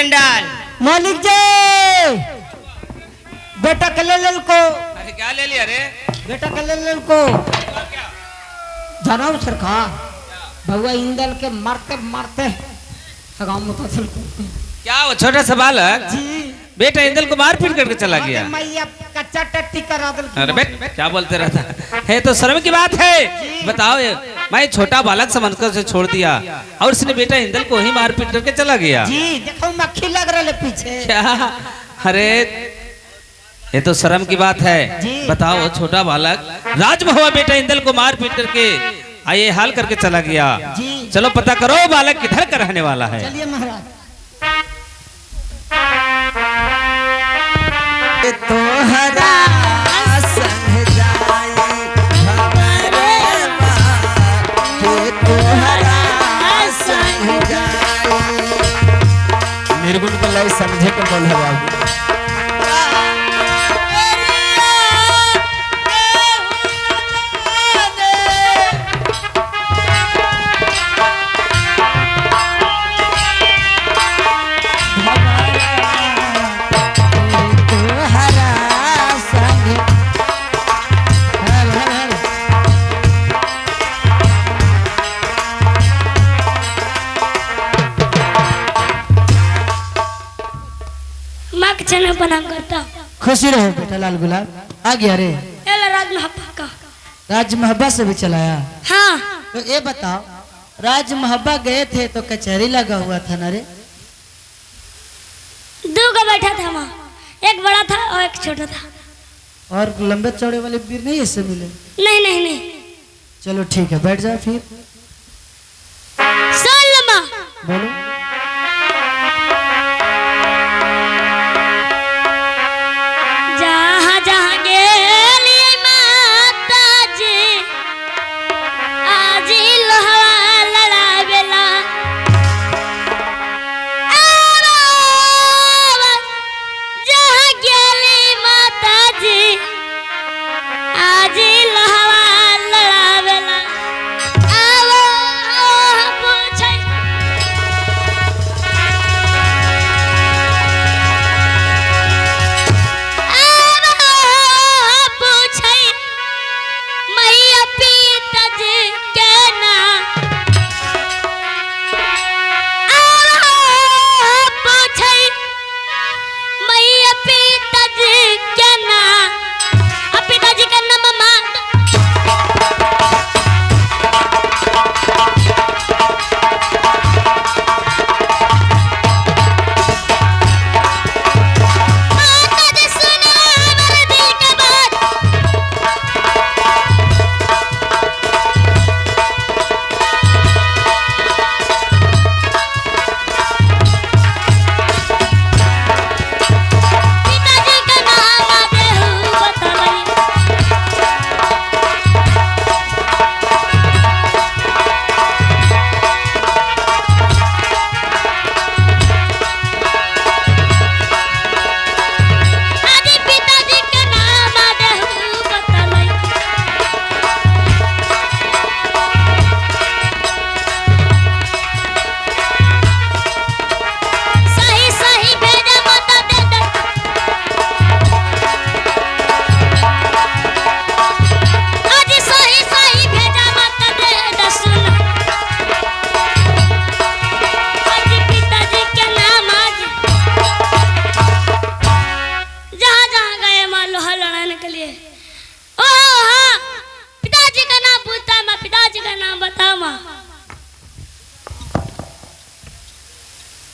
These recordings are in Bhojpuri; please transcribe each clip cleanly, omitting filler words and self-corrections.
चंडाल। मालिक जी बेटा के ले को। अरे क्या ले लिया रे? बेटा के ले को जाना सरकार भगवा इंदल के मारते मारते गाँव मुतासिल क्या वो छोटा सा बालक जी बेटा इंदल को मार पीट करके चला गया? मैया कच्चा टट्टी करा दल। अरे बेट क्या बोलते रहता है, तो शर्म की बात है। बताओ मैं छोटा बालक समझकर उसे छोड़ दिया और उसने बेटा इंदल को ही मार पीट करके चला गया। जी देखो मक्खी लग रहा है पीछे। क्या? अरे ये तो शर्म की बात है। बताओ वो छोटा बालक राजमहुआ बेटा इंदल को मार पीट करके आये हाल करके चला गया। चलो पता करो बालक किधर का रहने वाला है। चलिए महाराज। तो हरा संग जाए हमारे बाप तो हरा संग जाए। निर्गुण को लाई समझे के बोल है बाबू। प्रणाम करता। खुशी रहे बेटा लाल गुलाब। आ गया रे राज महब्बा का। राज महब्बा से भी चलाया? हाँ। तो ये बताओ राज महब्बा गए थे तो कचहरी लगा हुआ था ना रे? दो का बैठा था वहाँ, एक बड़ा था और एक छोटा था। और लंबे चौड़े वाले वीर नहीं ऐसे मिले? नहीं नहीं नहीं। चलो ठीक है बैठ जाओ फिर। सुन लम्बा बोलो। जहाँ जहाँ गेली माता जी आज लोहवा लड़ावेला। जहाँ गेली माता जी आज लोहवा लड़ावेला। आवो पूछे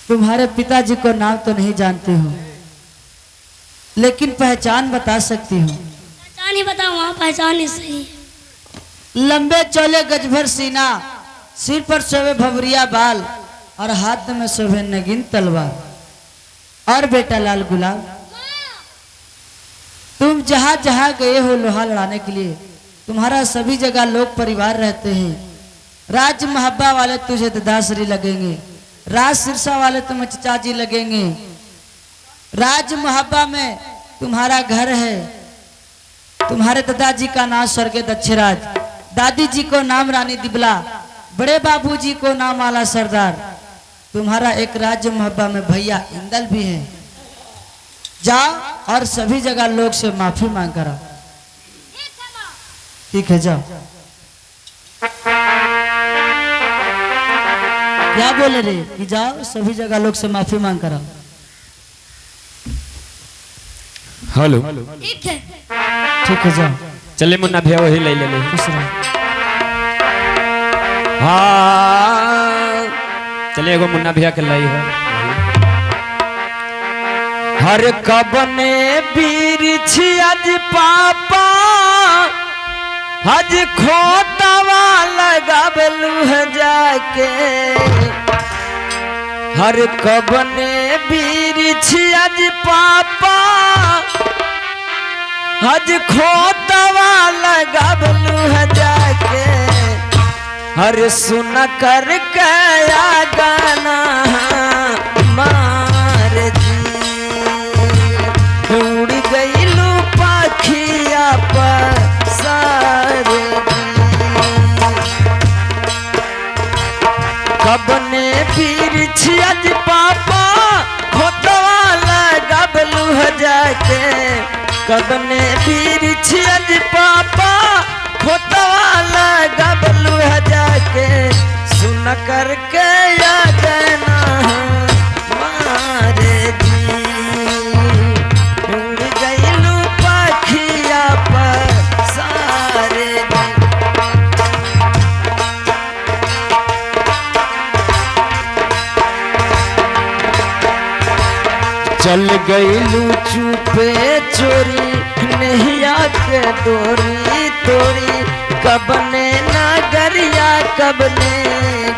तुम्हारे पिताजी को नाम तो नहीं जानती हूँ लेकिन पहचान बता सकती हूँ। पहचान ही बताओ, वहाँ पहचान ही सही। लंबे चौले गजभर सीना, सिर पर शोभे भवरिया बाल और हाथ में शोभे नगीन तलवार। और बेटा लाल गुलाब तुम जहाँ जहाँ गए हो लोहा लड़ाने के लिए तुम्हारा सभी जगह लोग परिवार रहते हैं। राज महब्बा वाले तुझे दादाश्री लगेंगे, राज सिरसा वाले तुम्हें चचा जी लगेंगे। राज महब्बा में तुम्हारा घर है, तुम्हारे दादाजी का नाम स्वर्गीय दक्षराज, दादी जी को नाम रानी दिबला, बड़े बाबूजी को नाम आला सरदार तुम्हारा एक राज्य मोहब्बा में भैया इंदल भी है। जाओ और सभी जगह लोग से माफी मांग कर आओ। ठीक है जाओ। क्या बोले रे कि जाओ सभी जगह लोग से माफी मांग कर आओ। हेलो ठीक है। ठीक है जाओ। चले मुन्ना भैया वही ले ले खुश रहो। हाँ चले एगो मुन्ना भैया के लाई है। हर कबने बीर आज पापा हज खोटवा लगाबलू है जाके। हर कबने बीर आज पापा हज खोटवा लगाबलू है जाके। हर सुन कर कया गाना मार जी उड़ गईलू पाखिया पर सारे कबने पीर छियज पापा खोटवा लगाबलू है जाके। कबने पीर छियज पापा खोटवा लगाबलू है जाके। सुन कर के याद ना मारे जी उड़ गईलू पाखिया पर सारे चल गईलू चुपे चोरी नैया के डोरी तोड़ी। कबने नागरिया कबने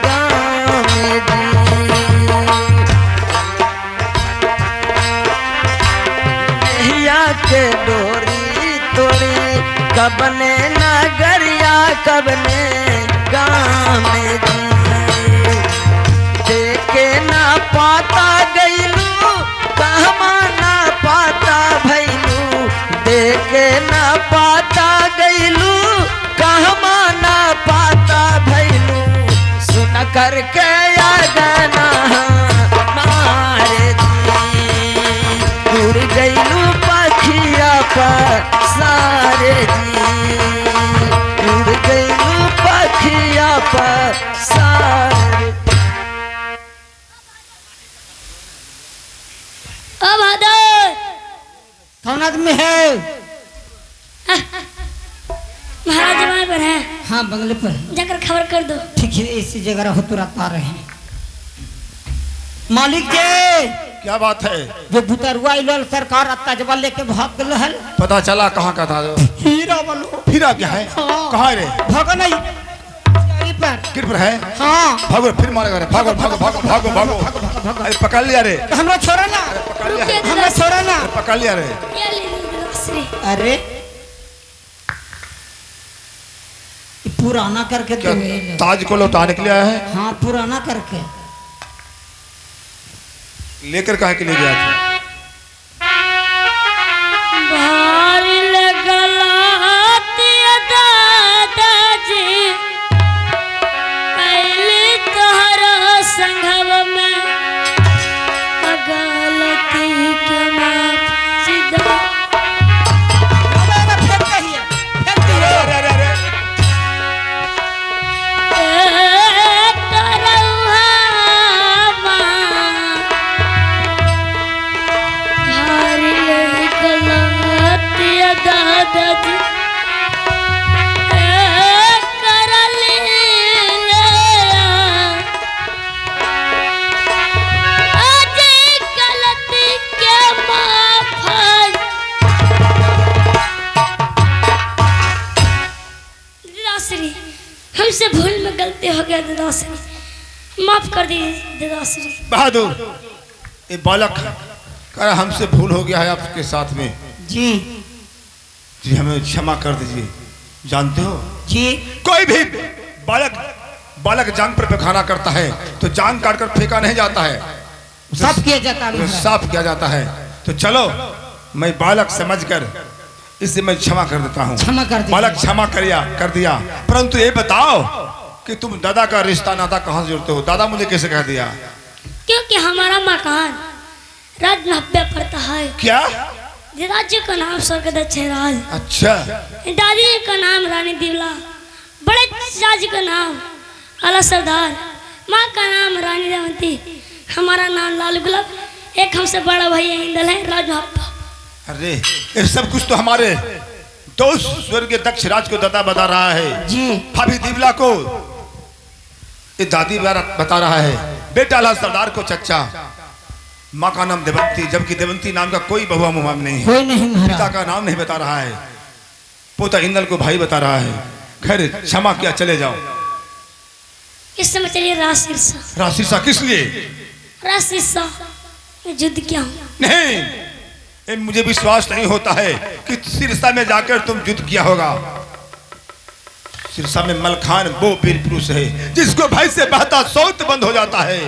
गाँव में जी नैया के डोरी तोड़ी। कबने नागरिया कबने गाँव में जी देखे ना पाता गईलू कहमा ना पाता भैलू। देखे ना पाता गईलू कहमा ना पाता भैलू। सुन कर के यादना मारे जी उड़ गईलू पाखिया पर सारे जी उड़ गईलू पाखिया पर सारे। ओ बहादुर कौन आदमी है? महाराज जमाए पर है। हाँ बंगले पर। जाकर खबर कर दो। ठीक है इसी जगह रहो तुरंत आ रहे हैं। मालिक जी क्या बात है? जो बुतरुआ इलोल सरकार अत्ताजबा लेके भाग गल है। पता चला कहाँ का था? हीरा वालो फिर क्या है? हाँ। कहाँ है रे? भागो नहीं पर। किर पर है? हाँ भागो फिर मारेगा रे। भागो भागो भागो भागो भागो। अरे पकड़ लिया रे। हमरा छोड़ा ना पकड़ लिया रे। हमरा छोड़ा ना। पकड़ लिया रे। ये ले लीजिए दूसरी। अरे ये पुराना करके क्या दे। ताज को लौटाने के लिए आया है? हाँ पुराना करके। लेकर कहा के लिए गया था? भारी लगलाती दादाजी पहले तोहरा संघव में गलती के माफ सीधा अरे अरे अरे हमसे भूल में गलती हो गया दादाश्री, माफ कर दीजिए दादाश्री। बहादुर ये बालक कह हमसे भूल हो गया है आपके साथ में जी जी हमें क्षमा कर दीजिए। जानते हो जी कोई भी बालक जांग पर पैखाना करता है तो जांग काट कर फेंका नहीं जाता है, उसे साफ किया जाता है। साफ किया जाता है। तो चलो मैं बालक समझकर इसे मैं क्षमा कर देता हूँ। क्षमा कर दीजिए। बालक क्षमा कर दिया। परंतु ये बताओ कि तुम दादा का रिश्ता नाता कहाँ से जोड़ते हो? दादा मुझे कैसे कह दिया? क्योंकि हमारा मकान राज महब्बा पड़ता है। क्या? राज्य का नाम स्वर्ग दक्षराज, अच्छा, दादी का नाम रानी दिवला, बड़े चाची का नाम आला सरदार, माँ का नाम रानी रेवंती, हमारा नाम लाल गुलाब, एक हमसे बड़ा भैया इंदल है राज महब्बा। अरे ये सब कुछ तो हमारे दोस्त स्वर्गीय दक्षराज को दादा बता रहा है जी। भाभी दिवला को ये दादी बता रहा है, बेटा लाल सरदार को चच्चा, माँ का नाम देवंती, जबकि देवंती नाम का कोई बहुआ मुहाम नहीं है। कोई नहीं पिता महाराज। का नाम नहीं बता रहा है, पोता इंदल को भाई बता रहा है। खैर क्षमा किया, चले जाओ। इस समय चलिए राजसिरसा। राशिसा किस लिए? राजसिरसा मैं युद्ध किया हूँ। नहीं, ये मुझे विश्वास नहीं होता है कि सिरसा में जाकर तुम युद्ध किया होगा। सिरसा में मलखान वो वीर पुरुष है जिसको भय से बहता सौत बंद हो जाता है।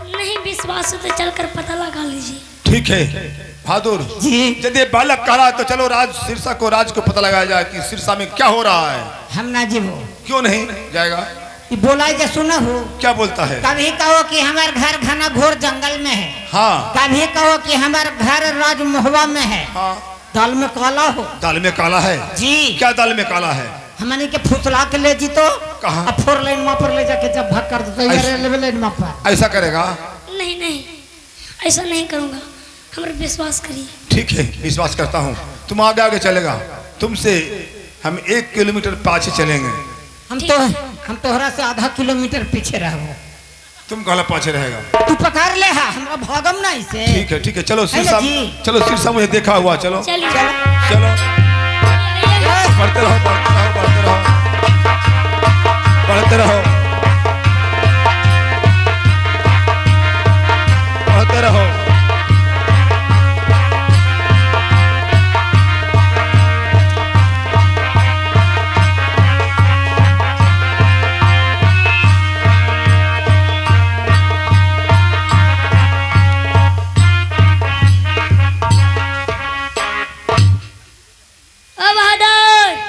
नहीं विश्वास हो तो चलकर पता लगा लीजिए। ठीक है बहादुर जी। यदि बालक कह रहा तो चलो राज सिरसा को राज को पता लगाया जाए कि सिरसा में क्या हो रहा है। हम ना जीवो। क्यों नहीं जाएगा? ये बोला के सुना हो, क्या बोलता है? कभी कहो कि हमार घर घना घोर जंगल में है, हाँ कभी कहो कि हमार घर राजमहवा में है। हाँ, दाल में काला हो। दाल में काला है जी। क्या दाल में काला है? हमने के फुसला के ले जी तो कहाँ? अब 4 लाइन वहाँ पर ले जाके जब भाग कर दो तो ये रेलवे लाइन वहाँ पर। ऐसा करेगा? नहीं नहीं ऐसा नहीं करूँगा, हमारे विश्वास करिए। ठीक है विश्वास करता हूँ, तुम आगे आगे चलेगा, तुमसे हम 1 किलोमीटर पाछे चलेंगे। हम तोहरा से आधा किलोमीटर पीछे रहो। तुम कहला पाछे रहेगा? तू पकड़ ले, हा हमरा भागम नहीं से। ठीक है चलो सिरसा, है ना जी? चलो सिरसा मुझे देखा हुआ, चलो चलिए चलो बढ़ते रहो बढ़ते रहो बढ़ते रहो बढ़ते रहो बढ़ते रहो।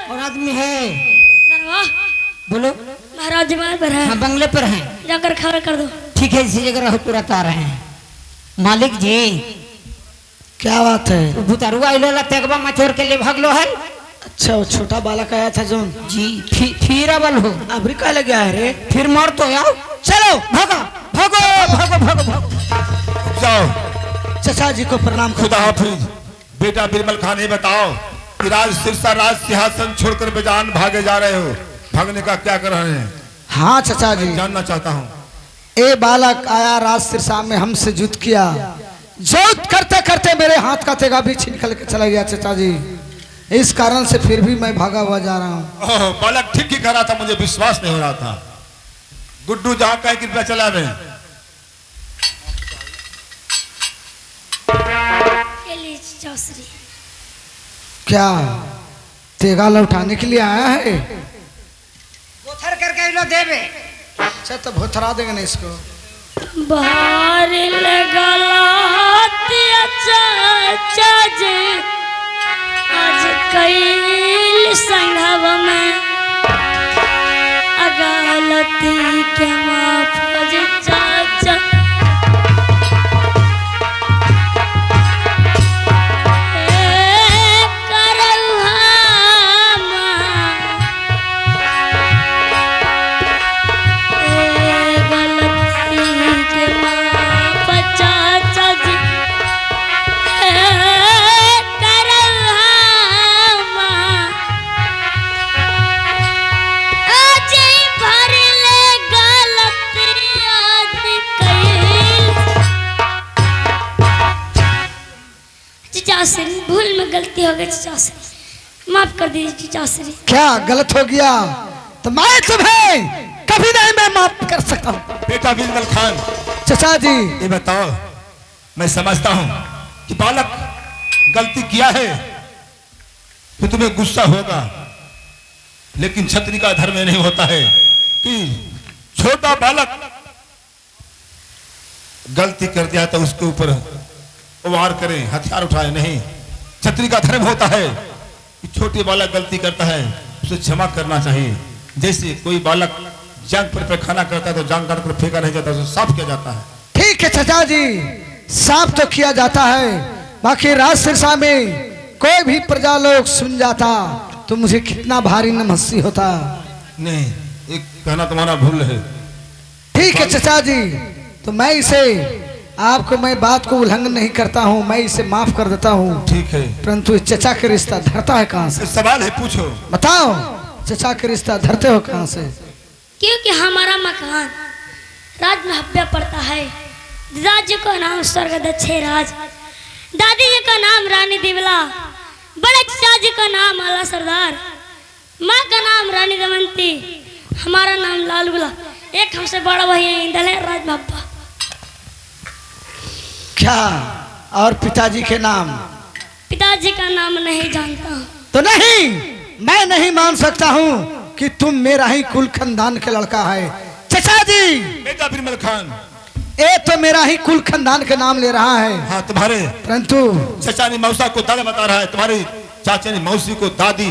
और आदमी है, दरवाह बोलो। महाराज जमाल पर है, हाँ बंगले पर हैं। जाकर खबर कर दो। ठीक है इसी जगह रहो, तुरंत आ रहे हैं। मालिक जी क्या बात है? भूतरुआ इलोला तेगबा मचोर के लिए भागलो है। अच्छा वो छोटा बालक आया था जो जी फिर अबल हो अभी का लग गया है रे। फिर मर तो आओ। चलो भागो भागो भागो भागो भागो। जाओ। चचा जी को प्रणाम करो। खुदा हाफिज। बेटा बिरबल खान ये बताओ कि राज सिरसा राज सिंहासन छोड़कर बेजान भागे जा रहे हो, भागने का क्या कर रहे हैं? हाँ चचा जी, जानना चाहता हूँ। ए बालक आया राज सिरसा में हमसे युद्ध किया, युद्ध करते करते मेरे हाथ का तेगा भी छीन के चला गया चचा जी, इस कारण से फिर भी मैं भागा हुआ जा रहा हूँ। ओह, बालक ठीक ही कह रहा था, मुझे विश्वास नहीं हो रहा था। गुड्डू जहाँ का कृपया चला में। के लिए चासरी क्या तेगा लौटाने के लिए आया है? गोथर करके इलो देवे। अच्छा तो भोथरा देंगे ना इसको। बाहर लगलाती चाचा जी आज कैल संघव में अगालती के माफज चाचा चाचरी भूल में गलती हो गई चाचरी, माफ कर दीजिए चाचरी। क्या गलत हो गया तो मैं तुम्हें कभी नहीं मैं माफ कर सकता हूँ। बेटा बिरबल खान चचा जी ये बताओ, मैं समझता हूँ कि बालक गलती किया है तो तुम्हें गुस्सा होगा, लेकिन छतरी का धर्म नहीं होता है कि छोटा बालक गलती कर दिया तो उसके ऊपर वार करें, हथियार उठाए। नहीं, छतरी का धर्म होता है कि छोटे बालक गलती करता है उसे क्षमा करना चाहिए। जैसे कोई बालक जंग पर पैखाना करता है तो जंग काट कर फेंका नहीं जाता, उसे साफ किया जाता है। ठीक है चाचा जी, साफ तो किया जाता है, बाकी राज सिरसा में कोई भी प्रजा लोग सुन जाता तो मुझे कितना भारी नमस्सी होता। नहीं, एक कहना तुम्हारा भूल है। ठीक है चाचा जी, तो मैं इसे आपको मैं बात को उल्लंघन नहीं करता हूँ, मैं इसे माफ कर देता हूँ। ठीक है, परंतु इस चचा का रिश्ता धरता है कहाँ से? सवाल है, पूछो। बताओ चचा का रिश्ता धरते हो कहाँ से? क्योंकि हमारा मकान राज महब्बा पड़ता है। राज्य का नाम स्वर्ग दक्षे राज, दादी जी का नाम रानी दिवला, बड़े चाची का नाम आला सरदार, माँ का नाम रानी दमंती, हमारा नाम लाल गुलाब, एक हमसे बड़ा भाई है इंदल है राज महब्बा। क्या और पिताजी के नाम? पिताजी का नाम नहीं जानता हूँ। तो नहीं, मैं नहीं मान सकता हूँ कि तुम मेरा ही कुल खानदान के लड़का है। चचा जी, बेटा बिरबल खान, ये तो मेरा ही कुल खानदान के नाम ले रहा है। हाँ, तुम्हारे परंतु चचा ने मौसा को दादा बता रहा है, तुम्हारे चाचा ने मौसी को दादी,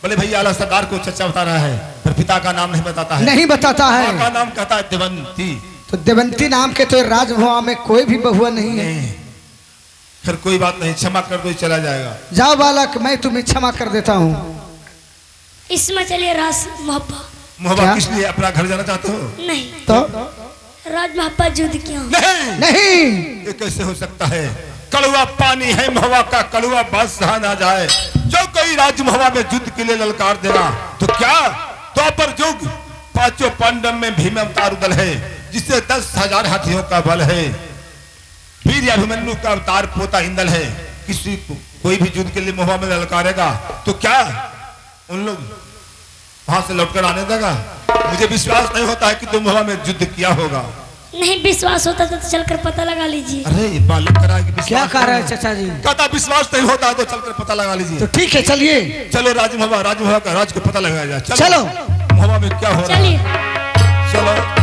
बड़े भैया आला सरदार को चचा बता रहा है, पर पिता का नाम नहीं बताता है। नहीं बताता माँ है। का नाम कहता है देवंती। तो देवंती नाम के तो राजभवा में कोई भी बहुआ नहीं है। नहीं, फिर कोई बात नहीं, क्षमा कर दो, चला जाएगा। जाओ बालक, मैं तुम्हें क्षमा कर देता हूँ। इसमें चलिए राज महब्बा। मोहब्बत किस लिए? अपना घर जाना चाहते हो? नहीं, तो राज महब्बा युद्ध क्यों? नहीं, नहीं, ये कैसे हो सकता है? कड़वा पानी है महुआ का, कड़वा बात सहा ना जाए। जो कोई राज्य महुआ में युद्ध के लिए ललकार देना, तो क्या द्वापर युग पांचों पांडव में भीम अवतार दल है, जिससे 10,000 हाथियों का बल है। वीर अभिमन्यु का अवतार पोता इंदल है। किसी को कोई भी युद्ध के लिए महुआ में ललकारेगा तो क्या उन लोग वहां से लौटकर आने देगा? मुझे विश्वास नहीं होता है कि तुम महुआ में युद्ध किया होगा। नहीं विश्वास होता तो चलकर पता लगा लीजिए। अरे बालक करा है कि विश्वास क्या कह रहा है नहीं। चाचा जी? कहता विश्वास नहीं होता है तो चलकर पता लगा लीजिए। तो ठीक है, चलिए। चलो राजमहवा का राज को पता लगाया जाए। चलो। महुआ में क्या हो रहा चलिए। है? चलो।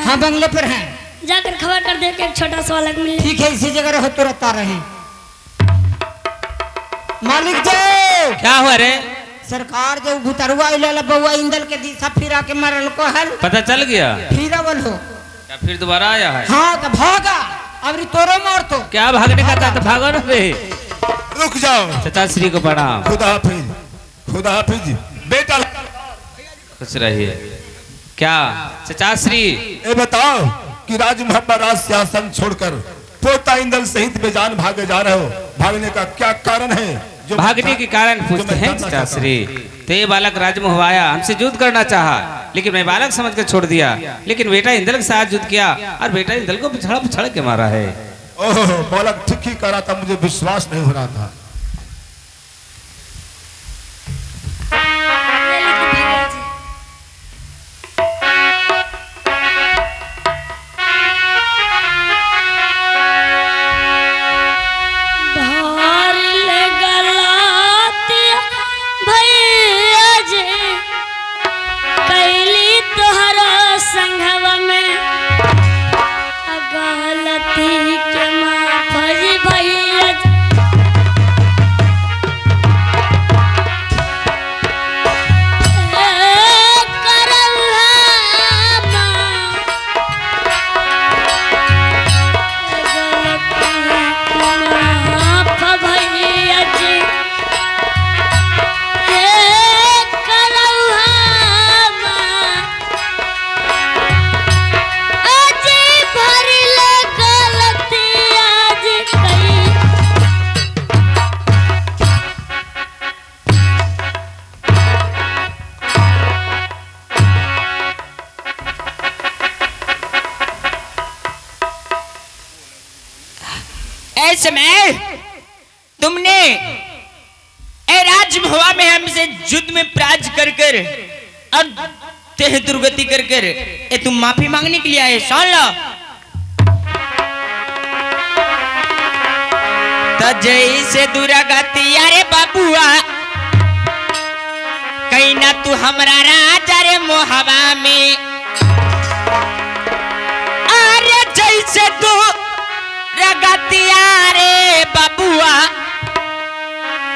हाँ, बंगले पर हैं। जाकर खबर कर दे कि एक छोटा सा बालक मिले। ठीक है, इसी जगह रहो, तुरंत आ रहे हैं। मालिक जी, क्या हुआ रे? सरकार जो भुतरुआ इलाला बउआ इंदल के दिशा फिरा के मरल को है, पता चल गया? फिरा बोलो। क्या फिर दोबारा आया है? हाँ, तो भागा, अब तोरो मार तो। क्या भागने का था? तो भागो ना बे। रुक जाओ। चचा श्री को प्रणाम। खुदा हाफिज, खुदा हाफिज। बेटा खुश रहिए। क्या चचा श्री? ये बताओ कि राज महब्बा राज सिंहासन छोड़कर पोता इंदल सहित बेजान भागे जा रहे हो, भागने का क्या कारण है? जो भागने के कारण पूछते हैं चचा श्री। तो ये बालक राजमहवाया हमसे युद्ध करना चाहा, लेकिन मैं बालक समझ कर छोड़ दिया, लेकिन बेटा इंदल के साथ युद्ध किया और बेटा इंदल को पिछड़ा के मारा है। ओह, बालक ठीक ही करा था, मुझे विश्वास नहीं हो रहा था। राजभवा में हमसे युद्ध में पराज कर कर अब तेह दुर्गति कर कर ए तुम माफी मांगने के लिए आए? सुन लो जैसे दुर्गति अरे बबुआ कहीं ना तू हमरा राजा रे मोहबा में अरे जैसे तू रगतिया रे बबुआ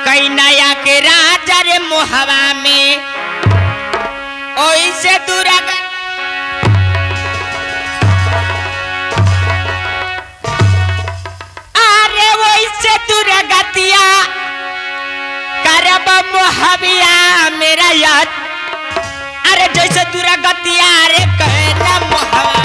कहीं नया के राजा रे मोहबा में ओइसे दुर्गति अरे वैसे दुर्गतिया करब मोहबिया मेरा याद अरे जैसे दुर्गतिया रे कहना मोहबा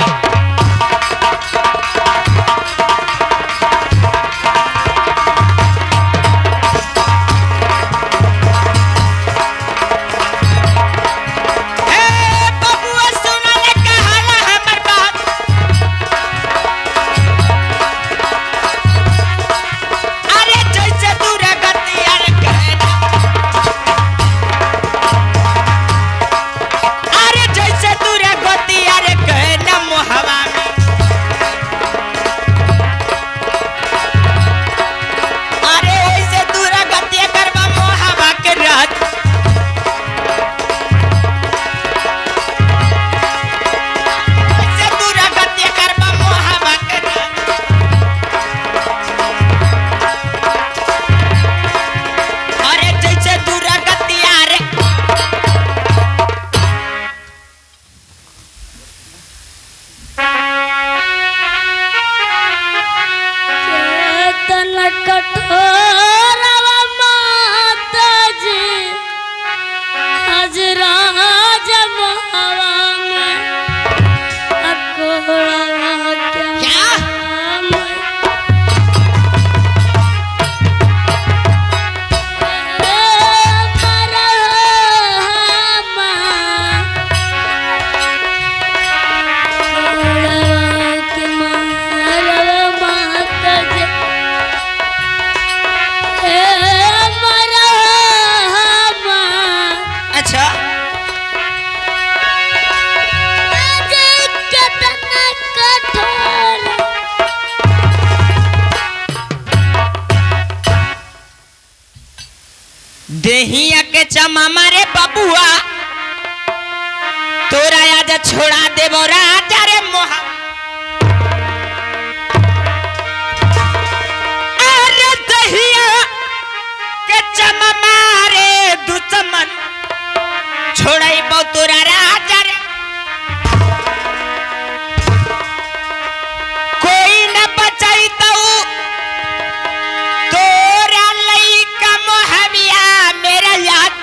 देहिया के चमा मारे बबुआ तोरा आज छोड़ा देबो राजा रे मोहा अरे देहिया के चमा मारे दुश्मन छोड़ाइबो तोरा राजा रे कोई न बचाई तो तोरा लइका मोहबिया मेरा याद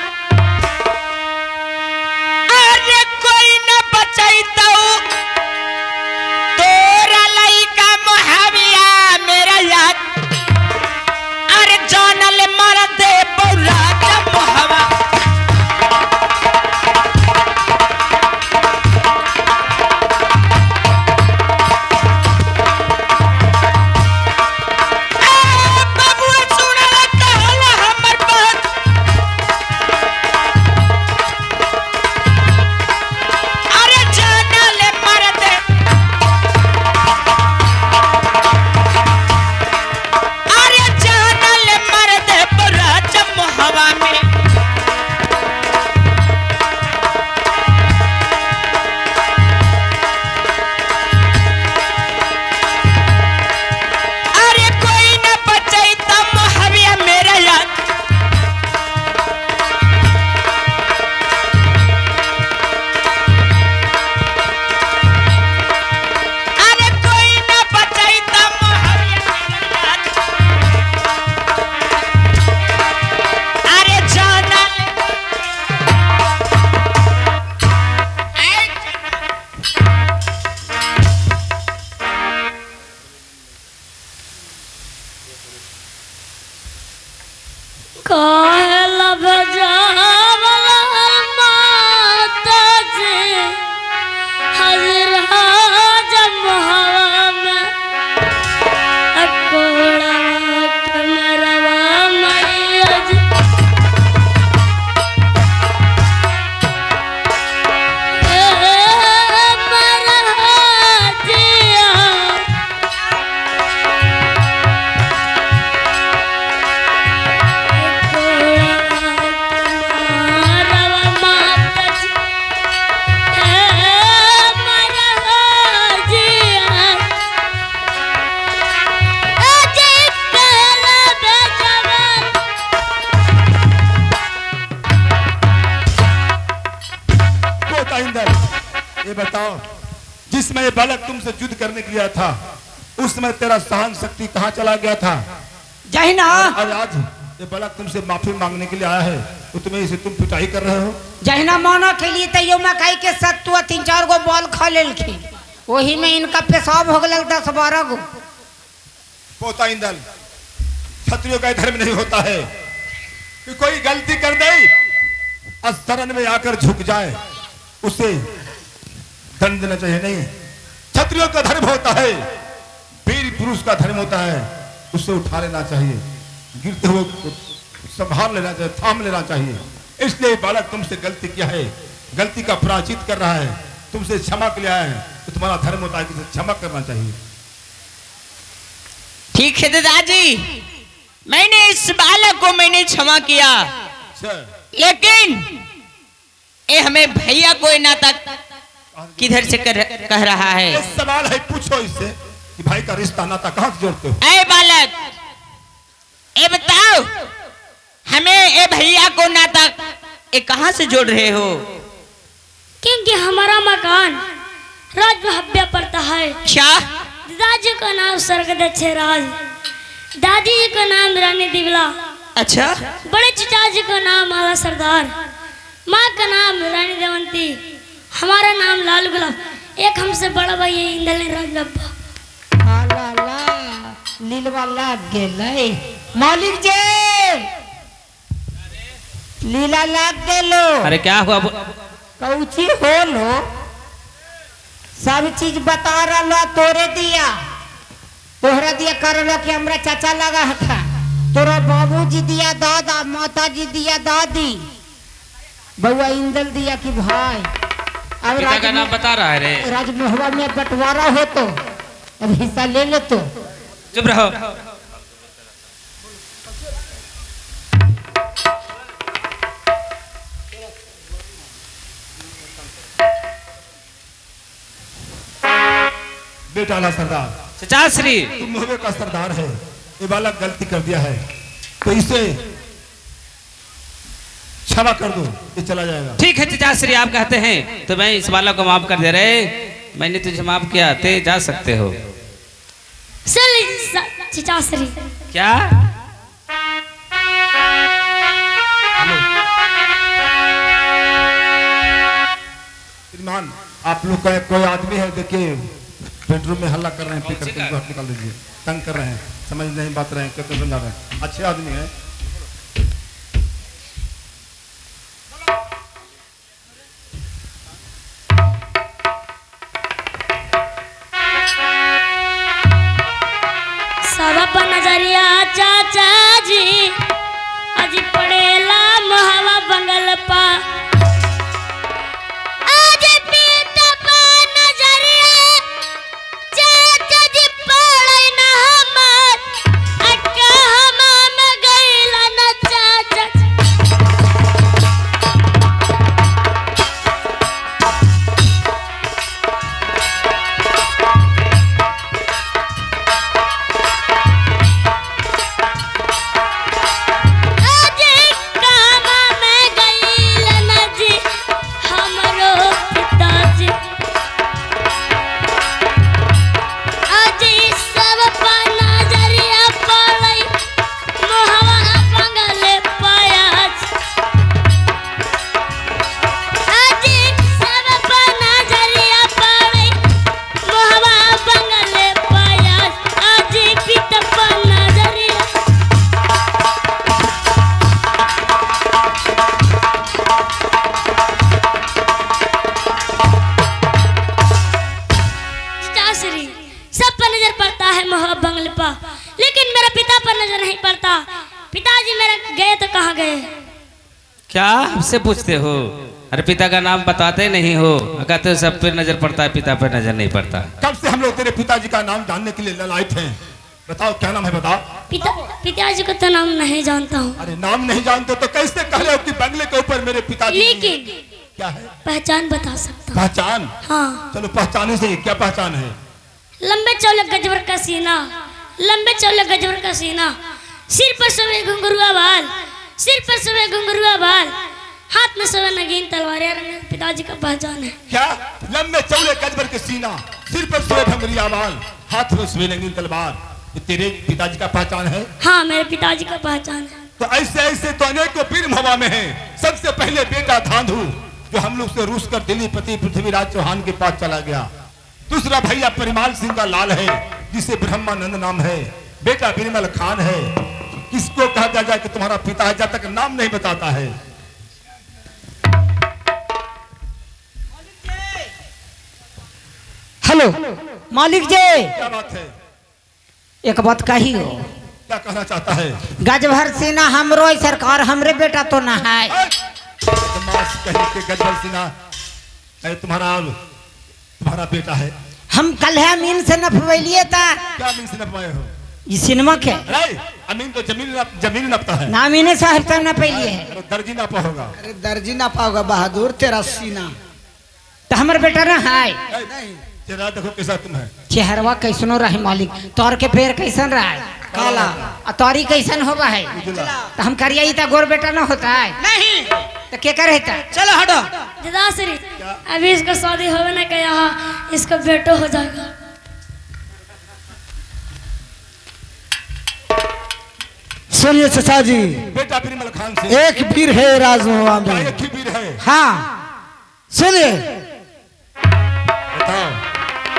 इंदल, ये बताओ, जिसमें ये बालक तुमसे युद्ध करने के लिए आया था, उस समय तेरा सहन शक्ति कहाँ चला गया था? जहिना और आज ये बालक तुमसे माफी मांगने के लिए आया है, तो तुम्हें इसे तुम पिटाई कर रहे हो? जहिना माना के लिए तैयो मकई के सत्तुआ 3-4 गो बॉल खा लेलखिन, वही में इनका पेशाब हो गल 10-12 गो। पोता इंदल, क्षत्रियों का धर्म नहीं होता है कि कोई गलती कर दे और शरण में आकर झुक जाए, उसे दंड देना चाहिए। नहीं, क्षत्रियों का धर्म होता है, वीर पुरुष का धर्म होता है, उसे उठा लेना चाहिए, गिरते हुए संभाल लेना चाहिए, थाम लेना चाहिए। इसलिए बालक तुमसे गलती किया है, गलती का प्रायश्चित कर रहा है, तुमसे क्षमा के लिए आया है, तो तुम्हारा धर्म होता है कि क्षमा करना चाहिए। ठीक है दादाजी, मैंने इस बालक को मैंने क्षमा किया, लेकिन ये हमें भैया को नाता किधर से कह रहा है? ये सवाल है, पूछो इससे कि भाई का रिश्ता नाता कहाँ से जोड़ते हो? ऐ बालक, ये बताओ, हमें ये भैया को नाता ये कहाँ से जोड़ रहे हो? क्योंकि हमारा मकान राज महब्या पड़ता है। क्या? दादाजी का नाम स्वर्गदक्ष राज, दादी जी का नाम रानी दिवला, अच्छा, बड़े चचा जी का नाम आला सरदार, माँ का नाम रानी देवंती, हमारा नाम लाल गुलाब, एक हमसे बड़ा भाई है इंदल राज लब्बा। लीलवा लाग गेलै मालिक जी, लीला लाग गेलो। अरे क्या हुआ? कौची होलो? सब चीज बता रहा, तोरे दिया, तोहरा दिया करलो कि हमरा चाचा लगा था, तोरा बाबूजी दिया दादा, माता जी दिया दादी, बउआ इंदल दिया कि भाई। अब पिता का नाम बता रहा है रे। राजमहल में बंटवारा हो तो अब हिस्सा ले ले तो। चुप रहो। बेटा ना सरदार, चचा श्री, तुम मोहबे का सरदार है, ये बालक गलती कर दिया है, तो इसे क्षमा कर दो, ये चला जाएगा। ठीक है चचा श्री, आप कहते हैं तो मैं इस बालक को माफ कर दे रहे। मैंने तुझे माफ किया, ते जा सकते हो। चचा श्री, क्या? श्रीमान, आप लोग का कोई आदमी है, देखिए बेडरूम में हल्ला कर रहे हैं, पीकर के बाहर निकाल दीजिए, तंग कर रहे हैं, समझ नहीं बात रहे हैं, कहते समझा रहे हैं, अच्छे आदमी है। सब नजरिया चाचा जी आज पड़ेला मोहवा बंगल पा, आज पीता पा नजरिया चाचा जी पड़े ना हमार, अक्का हमाम गईला न चाचा। लेकिन मेरा पिता पर नजर नहीं पड़ता। पिताजी मेरे गए तो कहाँ गए? क्या हमसे पूछते हो? अरे पिता का नाम बताते नहीं हो, कहते हो सब पे नजर पड़ता है, पिता पे नजर नहीं पड़ता। कब से हम लोग तेरे पिताजी का नाम जानने के लिए ललायत हैं? बताओ क्या नाम है, बताओ। पिताजी को तो नाम नहीं जानता हूँ। अरे नाम नहीं जानते तो कैसे कह रहे हो कि बंगले के ऊपर मेरे पिताजी? लेकिन क्या है? पहचान बता सकता हूँ। पहचान? हाँ। चलो पहचाने से क्या पहचान है? लंबे चौले गजबर का सीना, लंबे चौले गजबर का सीना, सिर पर सोए घुंघरुआ बाल, सिर पर सोए घुंघरुआ बाल, हाथ में सोए नगीन तलवार। पिताजी पिताजी का पहचान है। क्या? लंबे चौड़े गजबर के सीना, सिर पर सोए भंगरिया बाल, हाथ में सोए रंगीन तलवार, ये तेरे पिताजी का पहचान है? हाँ मेरे पिताजी का पहचान है। तो ऐसे ऐसे तो अनेकों वीर हवा में है। सबसे पहले बेटा धांधु जो हम लोग से रूस कर दिल्ली पति पृथ्वीराज चौहान के पास चला गया। दूसरा भैया परिमाल सिंह का लाल है जिसे ब्रह्मानंद नाम है। बेटा बिरमल खान है। किसको कहा जाए कि तुम्हारा पिता है जब तक नाम नहीं बताता है। हेलो मालिक जी, क्या बात है? एक बात कही हो। क्या कहना चाहता है? गजभर सेना हमरो है सरकार, हमरे बेटा तो ना है। बदमाश कहीं के गजबल सिन्हा, अरे तुम्हारा बेटा है। हम कल है अमीन से नपवैलिए था। क्या अमीन से नपवाए हो? ये सिनेमा के अरे अमीन तो जमीन नपता है। ना अमीने साहब तक नपैलिए है। अरे दर्जी नापा होगा। अरे दर्जी ना पाओगा बहादुर, तेरा सीना तो हमार बेटा ना है। नहीं चेहरा देखो कैसा तुम है। चेहरवा कैसनो रहे मालिक, तोर के पैर कैसन रहा है? काला। और तोरी कैसन होगा है? तो हम करिया ही गोर बेटा ना होता है। नहीं तो क्या कर रहता? चलो हटो। दादाश्री अभी इसका शादी होवे ना क्या, इसका बेटो हो जाएगा। सुनिए चाचा जी, बेटा बिरमल खान से एक वीर है राजमहल में। एक ही वीर है। हाँ सुनिए,